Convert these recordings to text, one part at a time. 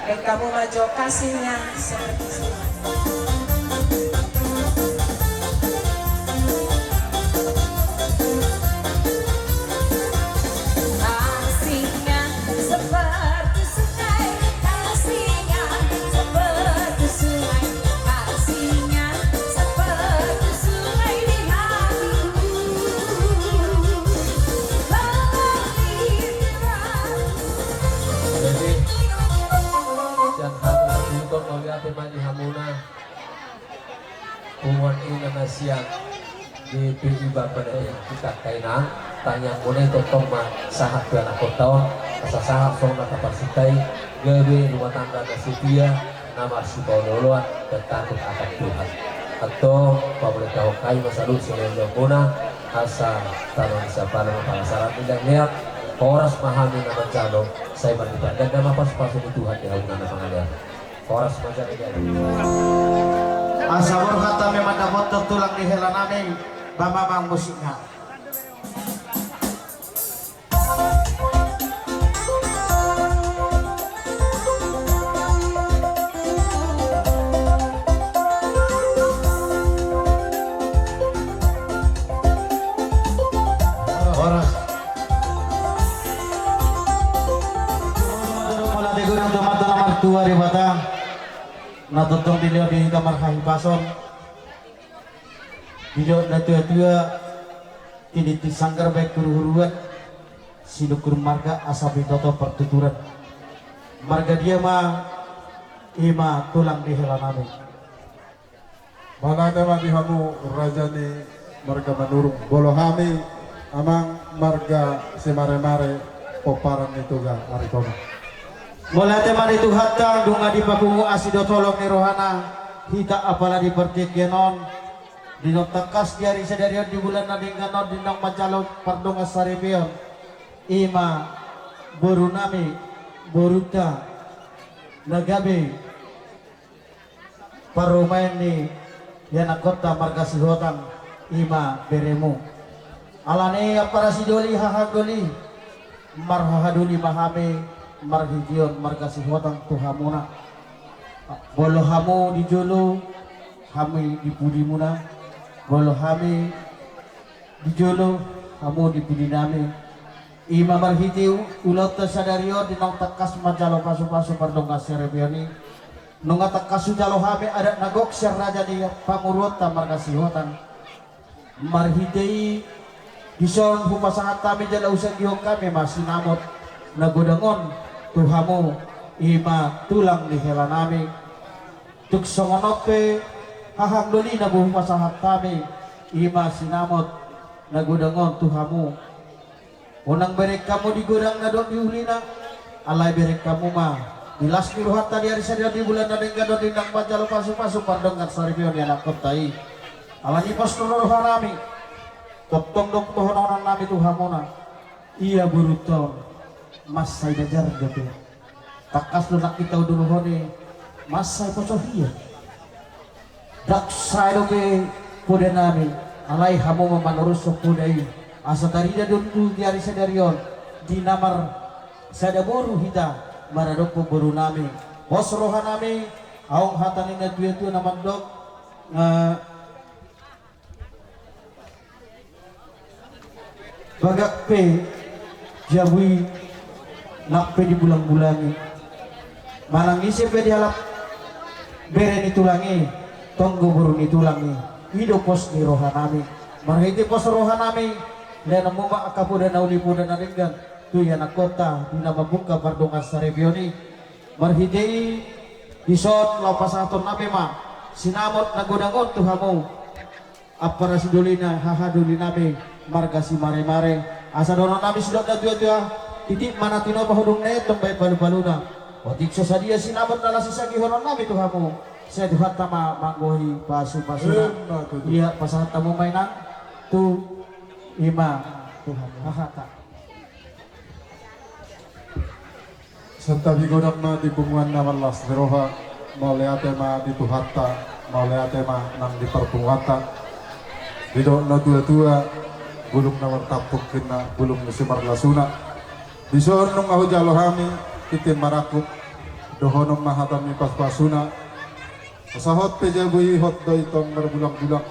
Dan kamu maju kasihnya seperti di Hamuna Puan Indonesia di PI Bapak kita kainang tanya mulai totong mah sahat dan aku tahu asa sahat sona kapasitai gawe rumah tangga setia nama sipololoan dan takut akan Tuhan atau pabrik tahu kai masalah selain Hamuna asa tanah siapa nama palasaran tidak lihat horas pahami nama jalo saya berdebat dan nama pas-pasu di Tuhan di Hamuna nama pengadilan horas macam ini. Asa berkata memang dapat tertulang di helan namin bambang musiknya. Horas. Mula digurang tumata nomor 2 di Batang. Natutong dilihat di kamar Hahipason dilihat na tua-tua kini disanggar baik huru-huruan sinukur marga asabi toto pertuturan marga dia mah ima tulang di helanami mana nama di hamu rajani marga manurung bolohami amang marga semare-mare poparan itu ga arikoma. Mulai teman itu hatang dunga di papungu asido tolong ni rohana hita apala di pertikienon dino tekas diari sedarian di bulan nadingganon dinang macalon pardonga saribion ima borunami boruta nagabe parumain ni yana kota marga sihotan ima beremu alane para sidoli hahadoli marhahadoli mahame marhijion marga sihotan tuhamuna bolo hamu di jolo hami di pudimuna bolo hami di jolo hamu di pudinami ima marhitiu ulot sadario di nong tekas majalo pasu-pasu pardonga serebioni nunga tekas sujalo hami ada nagok ser raja di pangurota marga sihotan marhitei dison hupasangat kami jala usang gihok kami masih namot nagodangon tuhamu ima tulang di helanami tuk songonope hahang doli na buhong pasahat kami ima sinamot nagudangon tuhamu unang berek kamu digudang na doon diulina alay berek kamu mah dilas miruhat tadi hari sadia di bulan na dengga doon dinang pajalo pasu-pasu pardongan saribion yang kotai alani pas nuruhan nami toptong dong tohonan nami tuhamuna iya buruton mas saya dajar gitu takas lunak kita dulu hone mas saya pocohia dak saya dobe pude nami alai hamu memanurus sepudai asa tarida duntu diari sedarion di namar sada boru hita maradok boru nami bos rohan nami aung hatanina tuya-tuya naman dok bagak pe jabui nakpe di bulang-bulangi manang isi pe di halap beren itulangi tonggo burun itulangi hidup pos di rohanami marhiti pos rohanami dan muma akapu dan naulipu dan naringgan tu ya kota di nama buka pardonga sarebioni marhiti dison lapasaton nabi ma sinamot nagodangon tuhamu apara sidulina hahaduli nabi marga si mare-mare asa dono nami sudah da tua-tua titik mana tino pahudung netong baik balu-baluna watik sadia sinabot dalam sisa gihonon nami Tuhamu saya Tuhan tama manggohi pasu-pasuna iya pasahat tamu mainan tu ima Tuhan hahata Santa bigodam na di bunguan na malas deroha mauleate ma di tuhatta mauleate ma nang di perpunguatan dido na tua-tua bulung na wartapuk kina bulung na simar lasuna bison nung ahu jalo hami titin marakut dohonom mahatam ni pas-pasuna sahot pejabui hot doi tong berbulang-bulang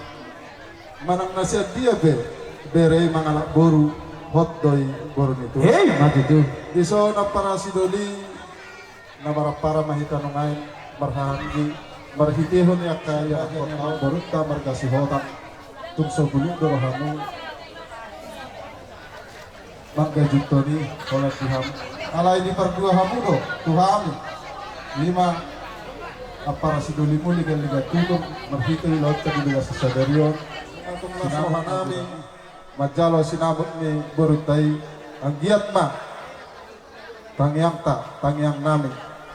manang nasihat dia bere mangalak boru hot doi boru itu mati tu iso na para sidoli na para mahita nungain marhangi marhitihon ya kaya kota baruta margasi hotan tung sebelum dorohamu manggajutoni oleh Tuhan alai di perdua hamu do Tuhami lima para sidoli mu liga tulung marhitih laut tadi liga sesadarion atung nasohan nami majalo sinabot ni barutai ang giat ma tangyang nami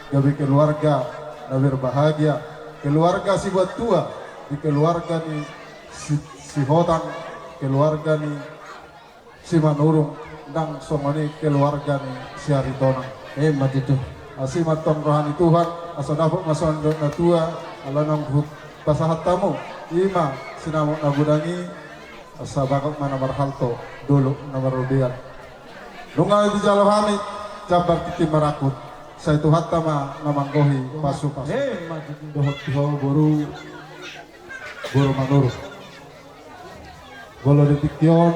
gabi keluarga na berbahagia keluarga si buat tua di keluarga ni si Hotan keluarga ni si Manurung dan songoni keluarga ni si Aritona mati tu asi matong rohani Tuhan asa dapat masondok na tua ala nang pasahat tamu ima sinamok na budangi asa bakok mana marhalto dulu na marudian nungal di jalohani cabar titi marakut saya Tuhan tama namanggohi pasu-pasu mati tu dohot tiho boru manurut bolo detikyon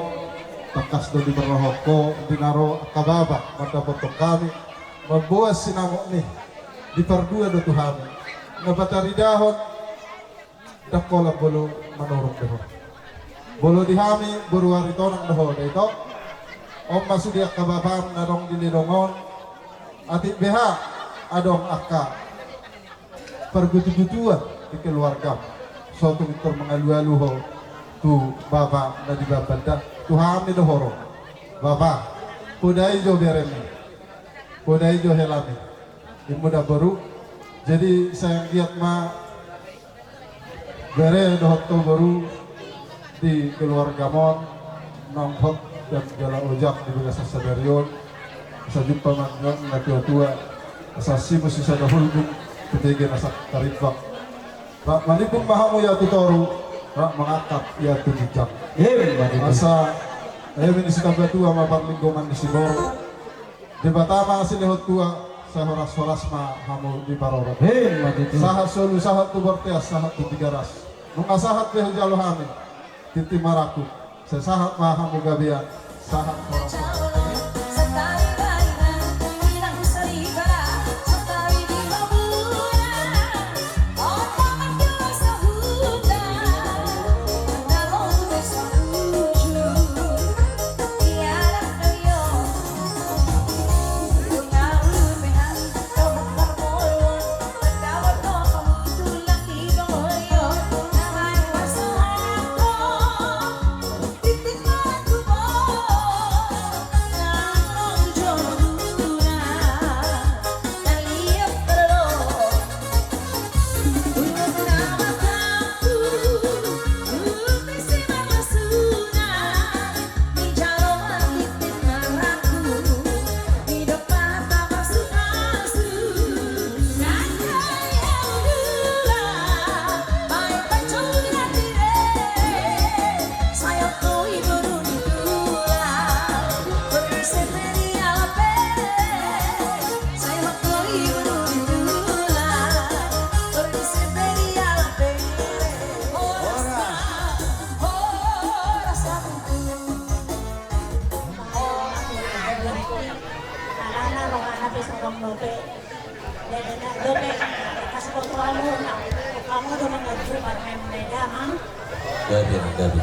takas do di berrohoko dinaro kababa mata potong kami membuat sinamok nih di perdua do Tuhan nabatari dahon dakola bolo manurut doho bolo dihami boru aritonang doho dito om masuk dia kababam narong dinilongon atik BH adong akka pergutu-gutuan di keluarga suatu mitur mengalu-aluho tu baba na di babanda Tuhan ni dohoro baba pudai jo beremi pudai jo helami di muda baru jadi saya lihat ma bere dohot to baru di keluarga mon nonghot dan jala ojak di belas sadarion sa jumpa man na tua-tua sa simus sa dahulbung ketiga nasa karibak malipong mahamu ya tutoru mengakap ya tujijak asa ini si tua maparlinggongan di Siboro di Batama si lehot tua sa horas-horas ma hamu di Parorot sahat solu sahat tu bertias sahat tu tiga ras nunga sahat lehot jalo hami titi maraku sa sahat ma hamu gabian sahat horas-horas Gabi.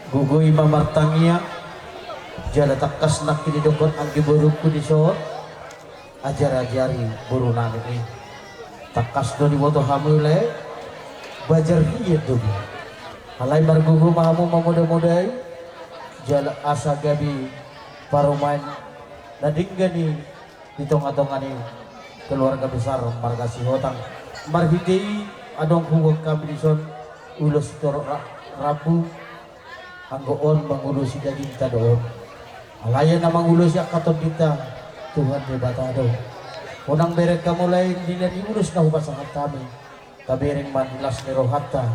Gugoy mamartangia jala takas nak kini dokot ang giburukku di soot ajar-ajari buru nami ini takas do di woto hamule bajar hiyat do halai margugu mahamu mamuda-mudai jala asa gabi parumain nadinggani di tonga-tonga ni keluarga besar margasi hotang marhidei adong huwag kami di son ulos torok rabu anggoon mengurusi daging kita doon alaya na mangulus ya katon kita Tuhan di batado unang berek kamu lain dinan iurus na hubasahat kami kabereng manilas ni rohata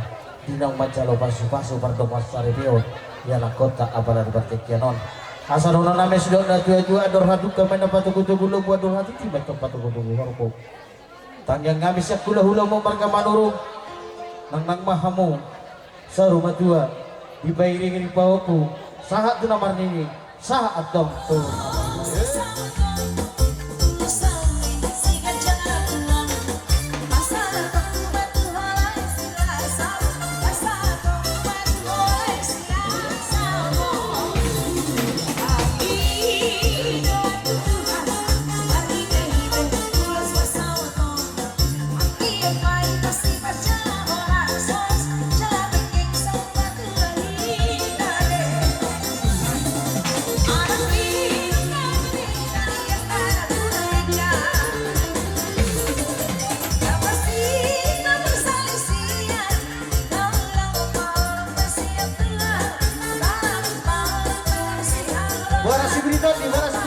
dinang mancalo pasu-pasu pardomas saribio ya na kota abalan bertikyanon asal unang namin sidon na tuya-tuya ador hadu kami na patugutugulo buat ador hati tiba itong patugutugulo harpo tangyang kami siya hula-hula mo marga manurong nang mahamu sa rumah tua dibayring ripawaku sahat tu namar nini sahat dong tu Buara si berita dia.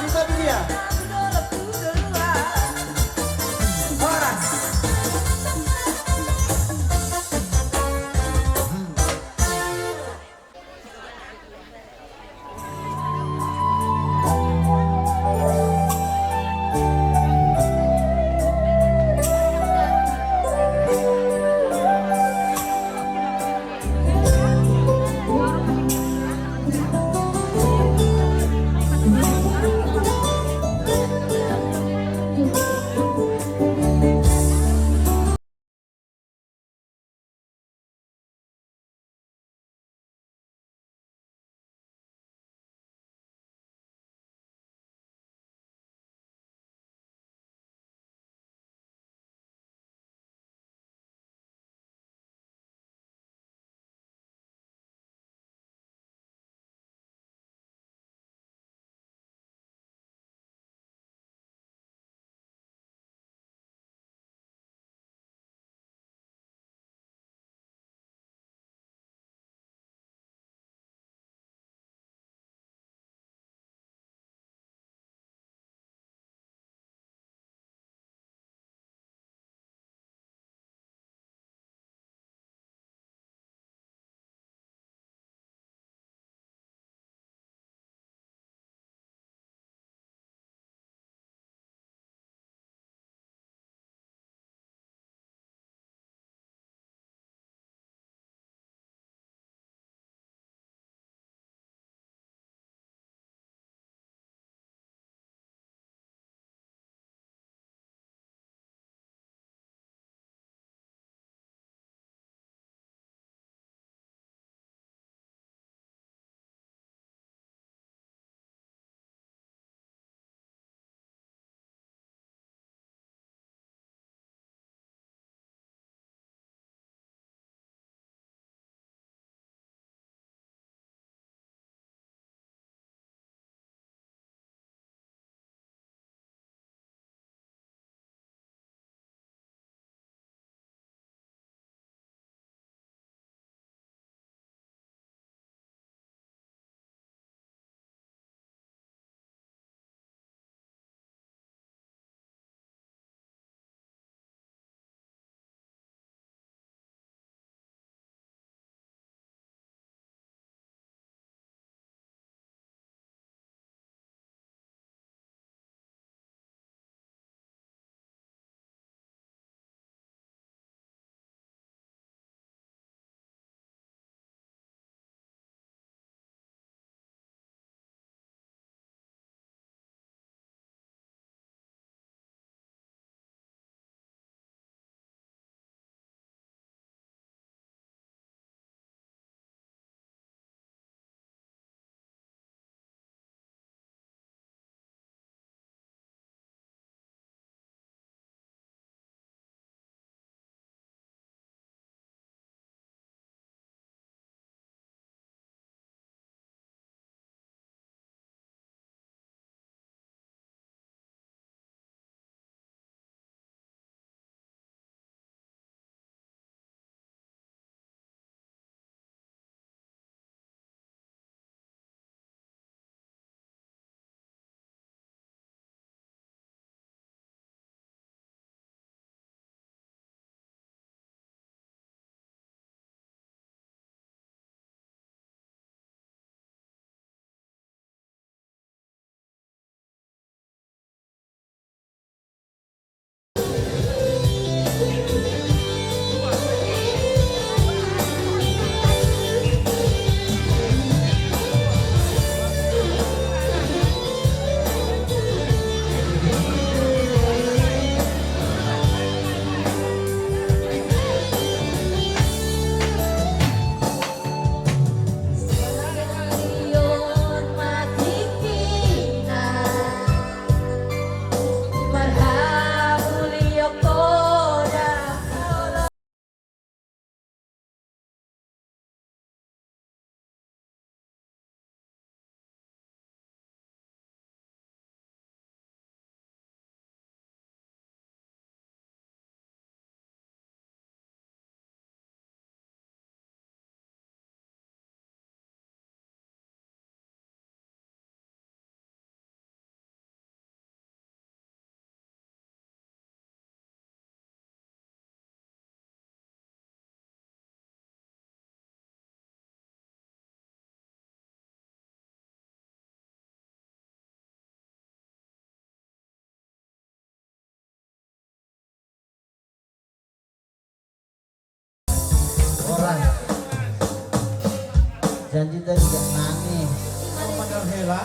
janji tadi gak nangis. Oh mandar hela,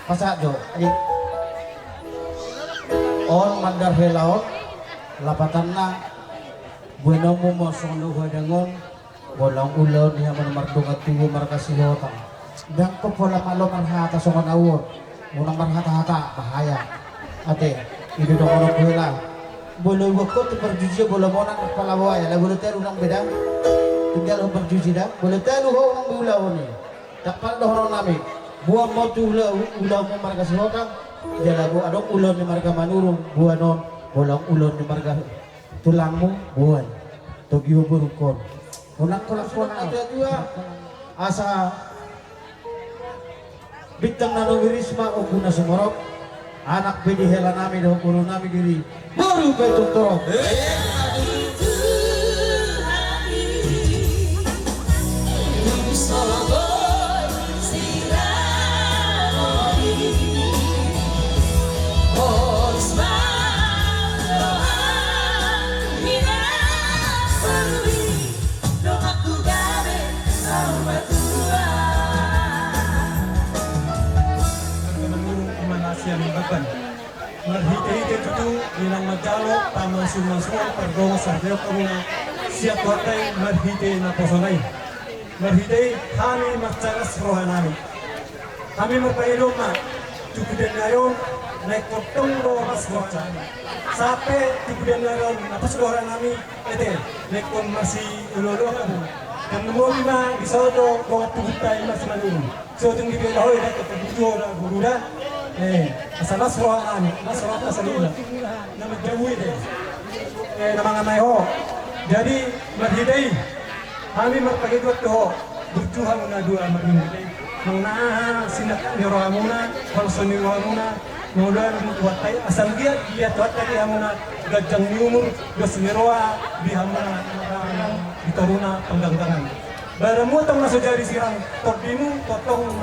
pasak jo, adik. On mandar hela on, lapatan na. Bueno mo mosong luha dangon, walang ulon niya man mardungat tuwo markasihotang. Dan ko pola malo marhata songon awor, unang marhata-hata bahaya. Ate, itu dong ono hela. Boleh waktu tu perjuji boleh mau nak palawa ya, boleh teru nang beda. Tinggal perjuji dah, boleh teru ho nang bulau ni. Tak pandai orang nami. Buah mau tu ulau mau markasihotang. Jala bu adok ulon ni marga manurung, buah non bolang ulon ni marga tulangmu buan togi burukon unak kolakon ada dua asa bintang nano wirisma o guna sumorok anak bedi hela nami do kulo nami diri baru betul torok Marhite itu bilang majalo tamasum-masum pergong sarjeo kamuna siap hotai marhite na posonai marhite kami macaras rohanami kami merpaido ma cukup nayon naik potong rohas goca sampai cukup nayon apa rohanami ete naik kon masih ulolo kamu kan nemo lima di sodo bawa tujutai masih manurun so tung di belah oi naik ketujuh guruda asal nasrohan nasrohan asalnya nama jauh deh nama ngamai ho jadi marhidai kami merpakai dua tuh berjuang muna dua marhidai mengna sinak nirohamuna kalau nirohamuna mudah buatai asal dia tuatai hamuna gajang niumur gas niroa di hamuna di taruna pengganggangan baramu tong masuk jari sirang tordinu totong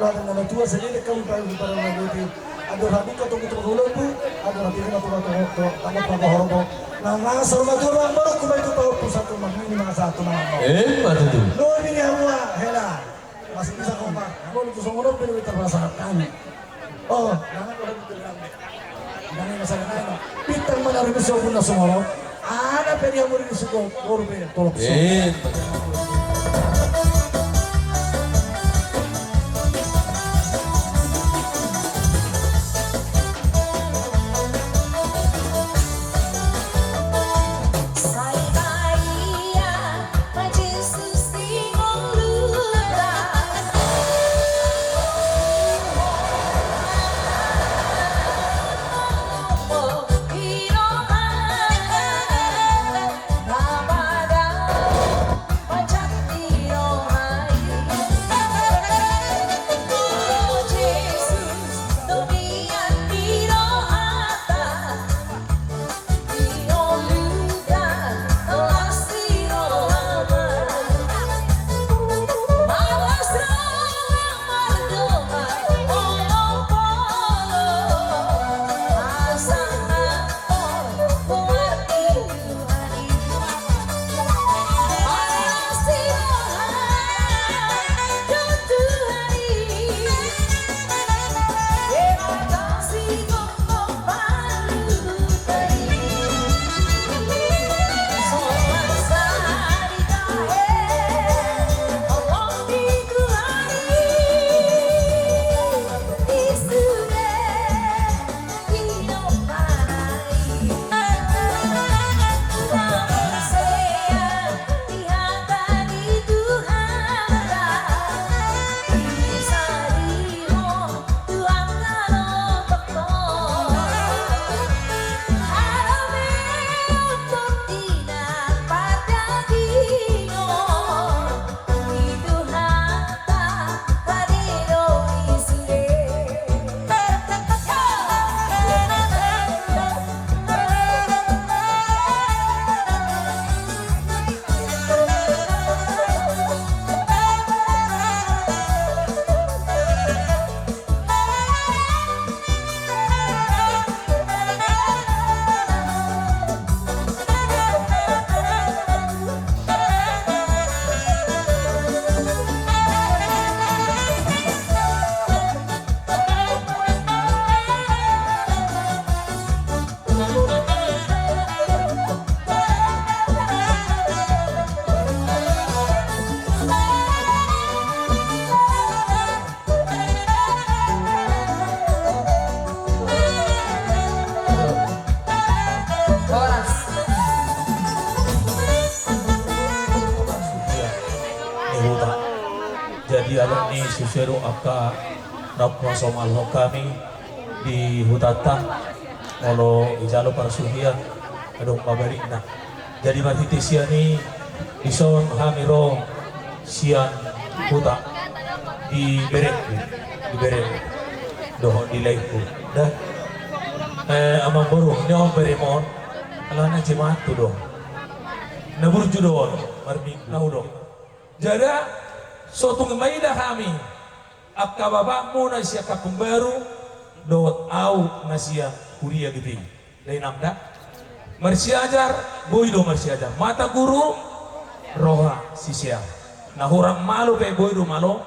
lahat ng natua sa lilik kami pa yung parang naguti. Ado rabi ka itong itong hulog po. Ado rabi ka itong takot pag-horong po. Na mga salmaduro ang barok kung may tutawag po sa itong magmini mga sa itong mga mo. Matutu. Noon binihan mo hela. Mas bisa ko pa. Ako nito sa unod, pinuwitar pa sa kami. Oh, nangan ko rin ito lang. Nangan na sa kanay. Pitang manarinisyo po na sumaraw. Ana pwede mo rin ito ko. Puro pa tulog so. Jadi alam ni susero aka rapwa somalho kami di hutatan molo ijalo para suhia adong pabalik na. Jadi matiti siya ni ison hamiro sian huta di berek dohon di laiku dah amang boru ni om beremon alana jemaat tu dong nabur judon marmi naudong jada suatu kemaida kami apka baba muna siya kapumbaru dot au nasia kuria gitu lain amda marsiajar boy do marsiajar mata guru roha sisia nah orang malu pe boy do malo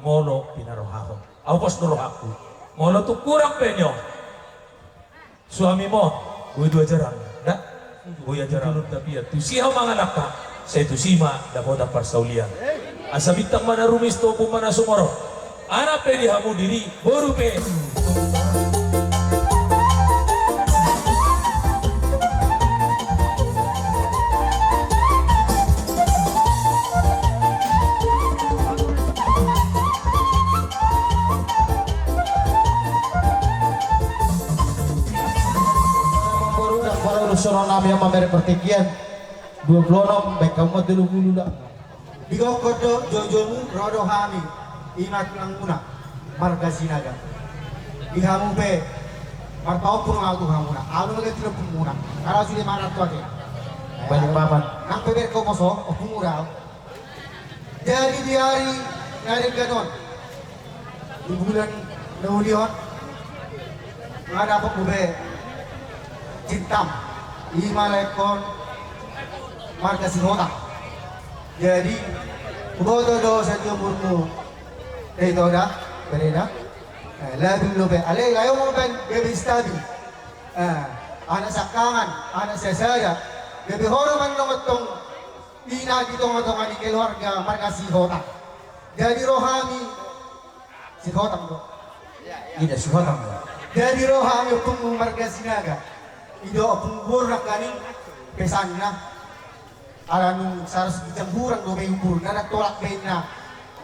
molo pinarohahon au pos rohaku molo tu kurang penyo suami mo boy do ajaran dah boy ajaran tapi ya tu siha mangalaka saya tu sima dapat persaulian asa bintang mana rumis to pun mana sumoro anak pe dihamu diri baru pe baru dan para urusan kami yang memberi pertinggian 26 baik kamu dulu dah. Bigo kodo jojomu rodo hami imat lang muna marga sinaga ihamu pe martao pun aku hamuna alu lagi tidak pun muna kalau sudah marat tu aja Balik papan. nang peber kau moso opumural jadi di hari ganon di bulan Naulion menghadap bube cintam imalekon marga Singota. Jadi bodo do sa umurmu itu dah bereda labing lobe alay layo mo ben gabi stabi anak sakangan anak sesaya gabi horo man tong ina dito ngotong ani keluarga marga Singota. Jadi rohani Singota bro. Ida Singota bro. Jadi rohani pung marga Sinaga. Ido pung burak kaning pesanna alanung saras dijamburan do may ubur na nagtulak kayo na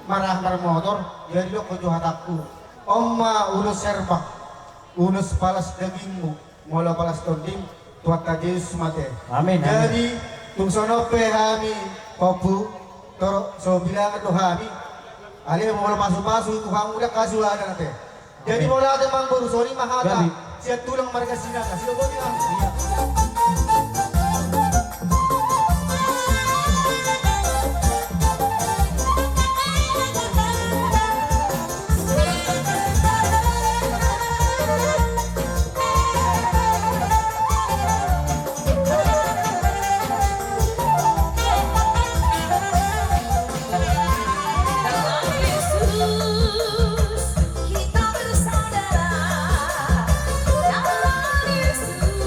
marah motor. Jadi lo ko hatakku omma ulos serba ulos palas dagingmu mula palas tonding tuat ka Yesus mate. Amin. Jadi tung sonope hami popu toro so bilangan do hami ali mo pasu-pasu Tuhan udah kasih ada nate. Jadi mula ate mang boru sori mahata siap tulang marga Sinaga silo ko niya. Yesus, kita bersaudara. Dalam Yesus,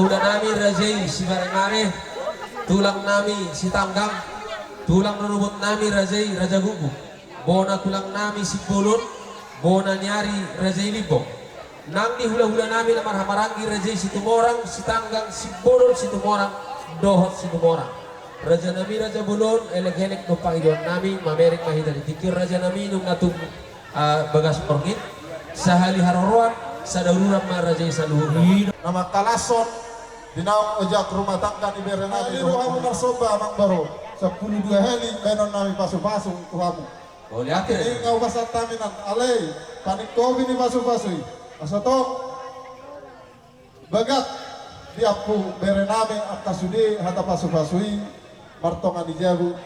hula-hula nami rajai si barengare, tulang nami si tanggang, tulang nerubut nami rajai raja gugu, bona tulang nami si pulut, bona nyari rajai libong. Nang di hula-hula nami lamar hamarangi rajai si tumorang, si tanggang, si bolon si tumorang, dohot si tumorang. Raja nami raja bolon, elek-elek no pangidon nami, mamerek mahita ditikir raja nami nung natung bagas pergit, sahali haroroan, sadaruran ma rajai saluhur. Nama Kalason dinaong ojak rumah tangga di Berenami. Di rumah narsoba Mang Baro 12 heli benon nami pasu-pasu tuhamu. Boleh akhir. Ini ngau pasal taminan alay panik kopi ni pasu-pasui. Asato bagat diapu Berenami akasudi hata pasu-pasui martongan di jabu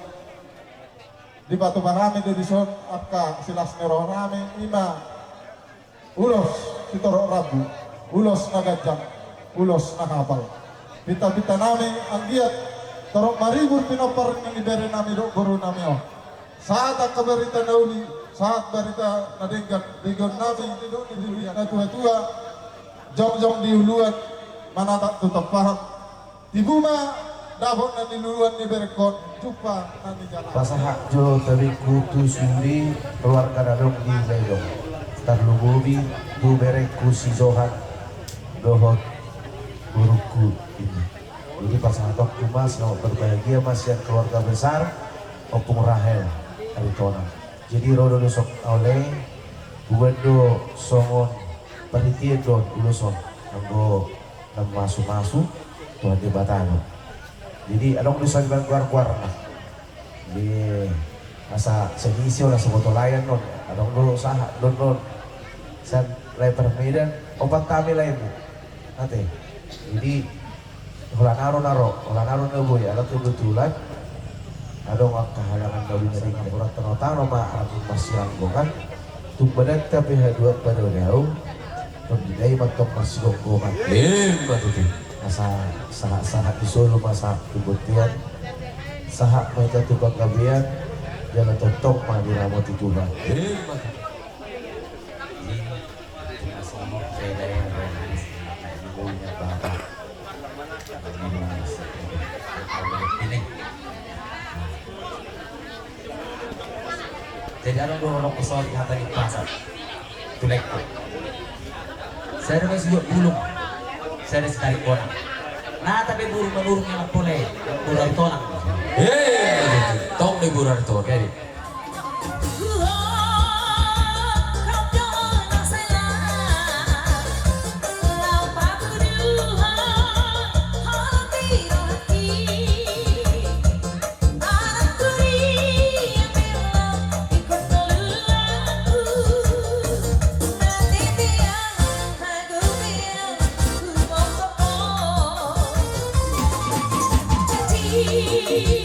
di batu barami di son akka silas nero rame ima ulos sitorok rabu ulos nagajang ulos nakapal pita-pita nami anggiat torok maribur pinopar yang diberi nami dok guru nami oh saat akka berita nauli saat berita nadenggan digon nami tidak dilihat na tua-tua jong-jong diuluan mana tak tutup paham tibuma dapot na diuluan ni berkon jumpa nanti jalan Pasahak jo tabi kutu suri keluarga dadong di Zaidong tarlugobi tu berek kusi zohat dohot guruku ini. Jadi pasangan tok mas mau berbahagia mas yang keluarga besar opung Rahel Aritona. Jadi rodo dosok oleh buendo songon perhatian don uloson anggo nam masu tuan di Batano. Jadi adong dosa di keluar nah. Di asa senisio lah sebotol layan non adong do saha don san leper Medan obat kami lain bu nanti jadi ulang naro boy alat kebetulan adong kehalangan dari sering akurat tenotano ma aku masih langgongan tuh badan tapi dua pada jauh tuh didai matok masih gonggongan Betul. masa sahat di Solo masa kebutian sahat mereka tukang gabian jangan tontok mah di ramot itu bang. Jadi ada orang pesawat di hantar di pasar tulek saya ada masih bulung saya ada sekali konak nah tapi burung menurung yang boleh burung tolak Tong di burar itu kali. I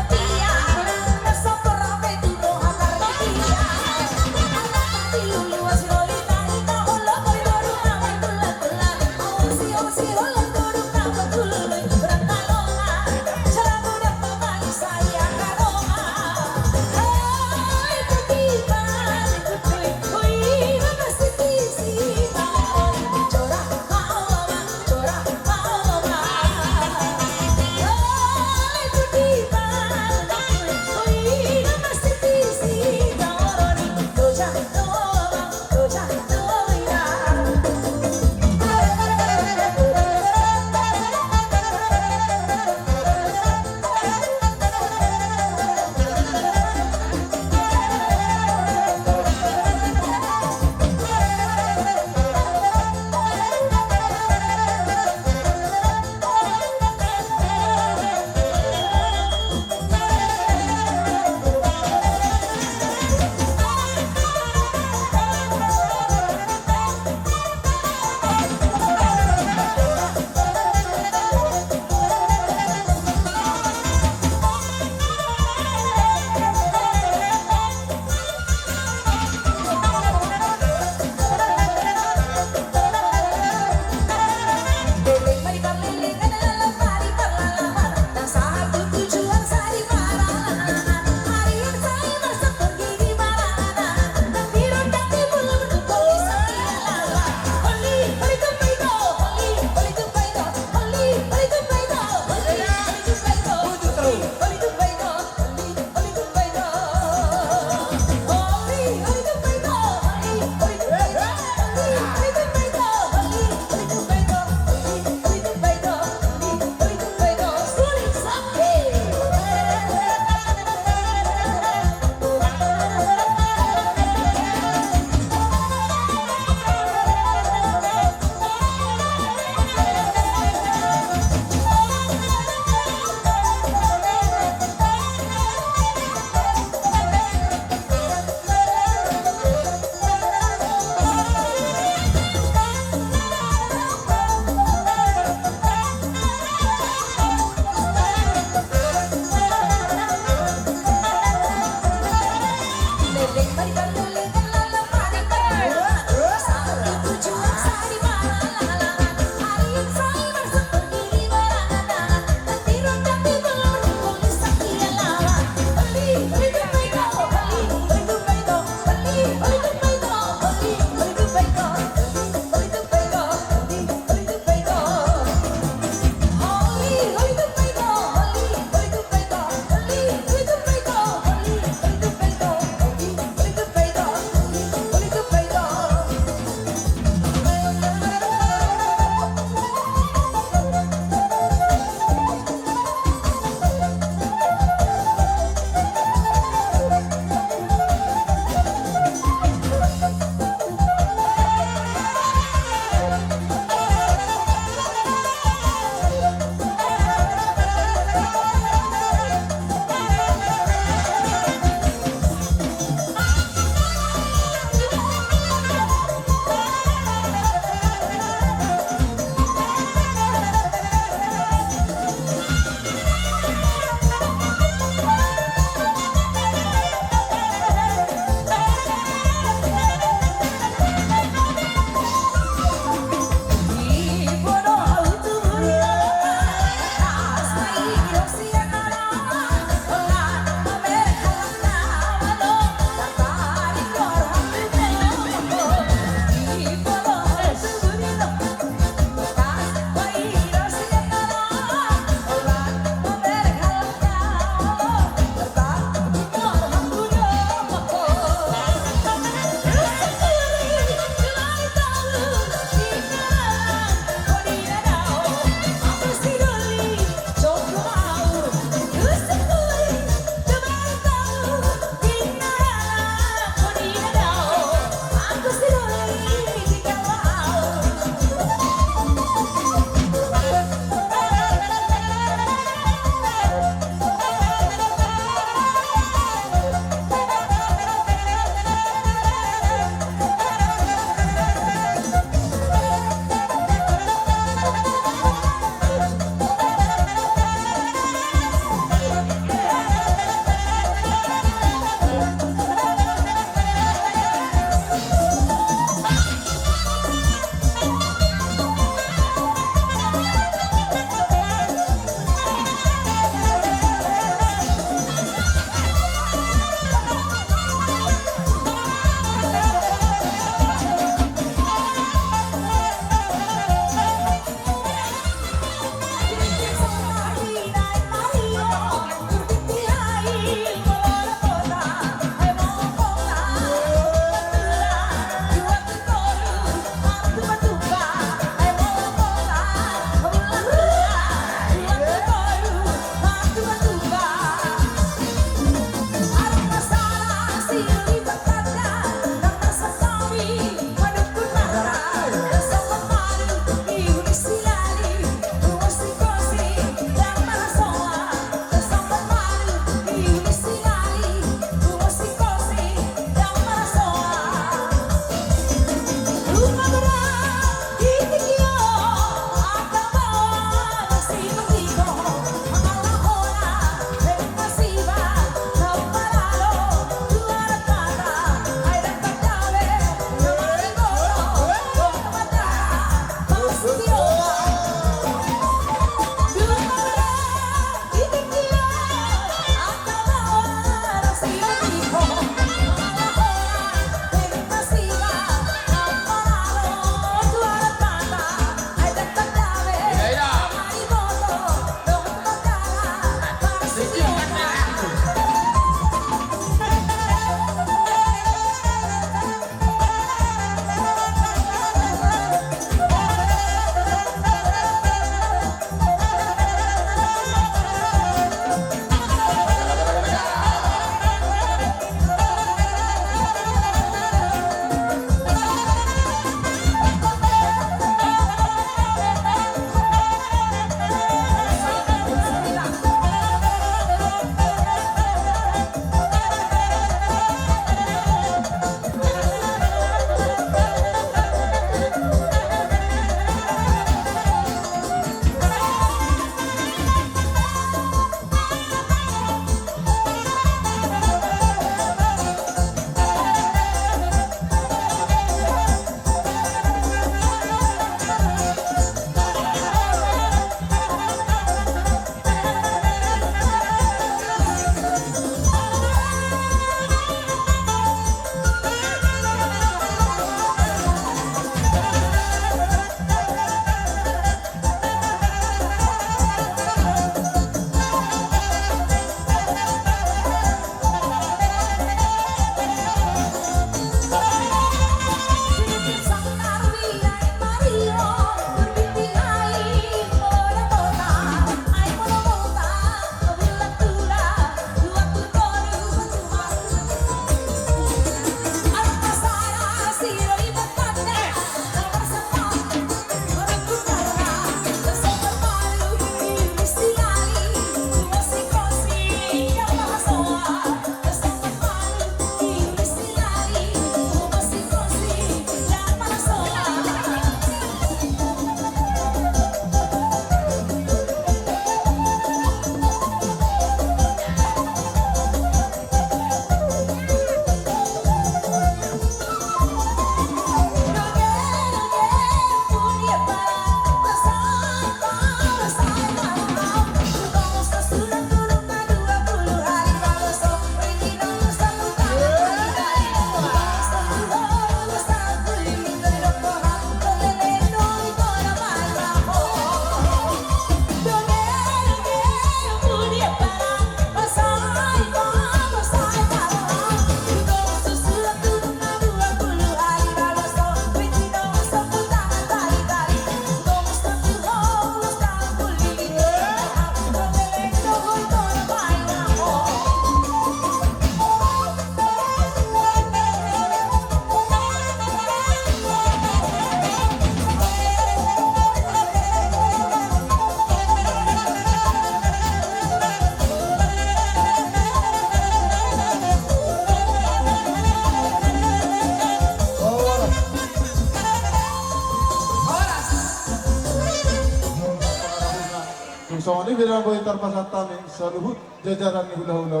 Tuksong ini bilang boleh terpasat kami seluhut jajaran ni hula-hula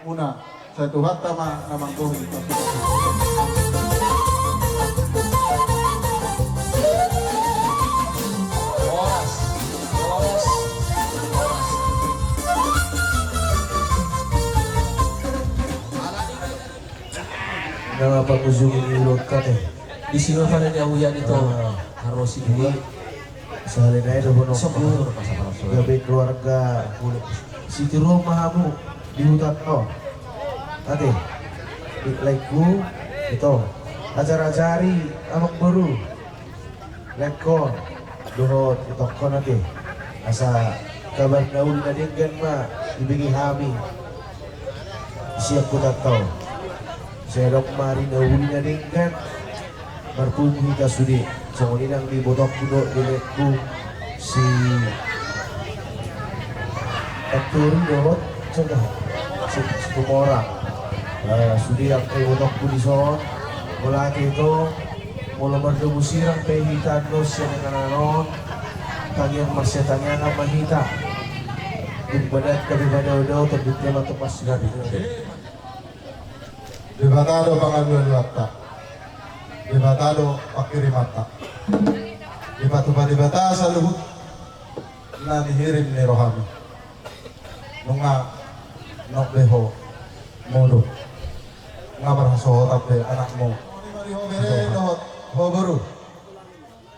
muna. Saya Tuhan tama namang Tuhan. Nang apa ujung ini ulokat Di sini pada dia hujan itu harus ini Salin aja udah bono sepuluh pasal gabe keluarga siti rumahmu di hutan no ate laiku itu ajar-ajari amak baru lekon dohot itu kon ate asa kabar daun nadinggan ma dibagi hami siap ku tak tahu saya dok mari daun nadinggan berpung kita sudi so ini nang dibotok kudo dilekku si turun dohot coba si tumora sudi yang botok ku di son mula itu mula bertemu sirang pehitan nos yang kananon tangian masyatannya nga mahita kumbadat kabibadaw terbukti matuk mas gabi Debatado pangaduan wakta. Debatado pakiri mata. Debatuba debata saluhut na nihirim ni rohami. Nunga nok leho modo. Nga berhaso tape anak mo. Mari ho bere dohot ho baru.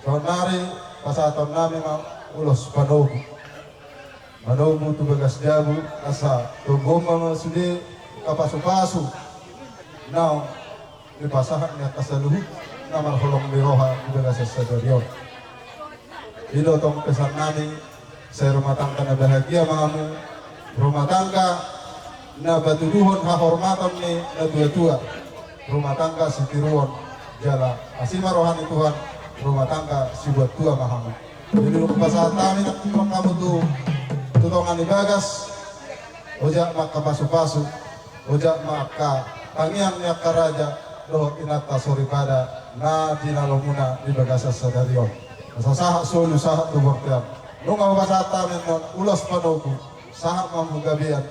So nari pasaton nami ma ulos panogu. Manogu tu bagas jabu asa tunggom mga sudi kapasu-pasu. Now, di pasahan niya kasaluhut na marhulong di roha di bagas sa sadarion. Ilo tong pesan namin sa rumah tangga na bahagia mga mo. Rumah tangga na batuduhon hahormatan ni na tua-tua. Rumah tangga si tiruon jala asima rohani Tuhan. Rumah tangga si buat tua mahamu. Jadi lu pasahan namin at kamu tu tutongan di bagas. Ojak maka pasu-pasu. Ojak maka tangian niya karaja doh inata soribada na dinalomuna di bagasa sadarion. Masasaha solu saha tubortian. Nung mabasa tamin non ulas panogu saha mamugabian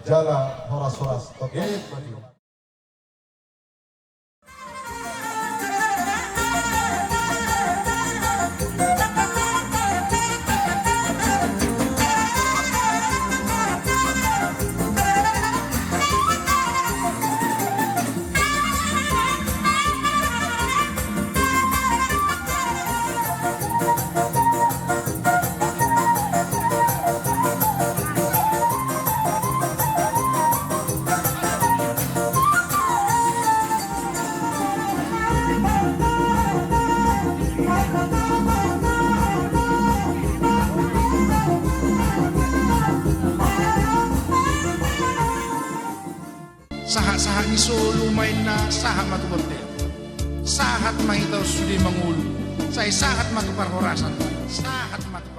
jala horas-horas. Tokit bariyo. Saha-saha ni solo main na saha matuborte. Sahat mahitaw sudi mangulu. Say sahat matuparhorasan. Sahat matuparhorasan.